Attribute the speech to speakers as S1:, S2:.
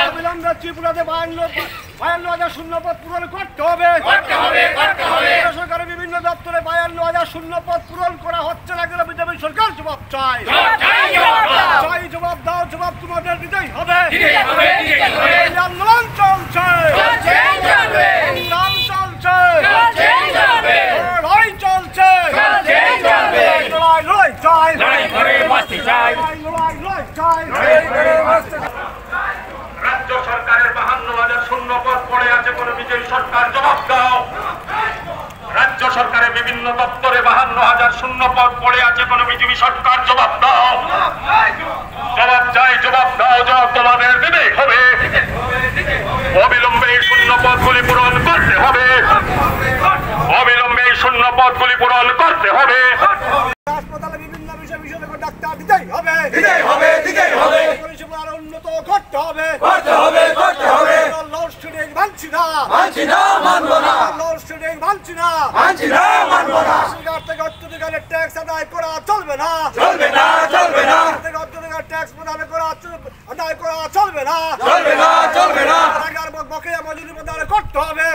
S1: অবিলম্বে ত্রিপুরাতে 52,000 শূন্যপদ পূরণ করতে হবে। সরকারের বিভিন্ন দপ্তরে 52,000 শূন্যপদ পূরণ করা হচ্ছে না কেন? বিজেপি সরকার জবাব চাই। জবাব দাও, জবাব তোমাদের দিতেই হবে। আন্দোলন চলছে, সংগ্রাম চলছে, লড়াই চলছে, লড়াই চাই, লড়াই চাই।
S2: রাজ্য সরকারের 52,000 শূন্যপদ পড়ে আছে, কোন বিজেপি সরকার জবাব দাও। রাজ্য সরকারের বিভিন্ন দপ্তরে 52,000 শূন্যপদ পড়ে আছে, কোন বিজেপি সরকার জবাব দাও। জবাব চাই, জবাব দাও, জবাব তোমাদের দিতেই হবে। অবিলম্বে এই শূন্যপদগুলি পূরণ করতে হবে, অবিলম্বে এই শূন্যপদগুলি পূরণ করতে হবে।
S1: হাসপাতালে বিভিন্ন বিষয় ডাক্তার দিতেই হবে, পরিষেবা আরো উন্নত করতে হবে। লোডশেডিং মানছি না, লোডশেডিং মানছি না। সরকার থেকে অত্যধিকারের ট্যাক্স আদায় করা চলবে না, অত্যধিকার ট্যাক্স আদায় করা চলবে না। সরকার বকেয়া মজুরি প্রদান করতে হবে।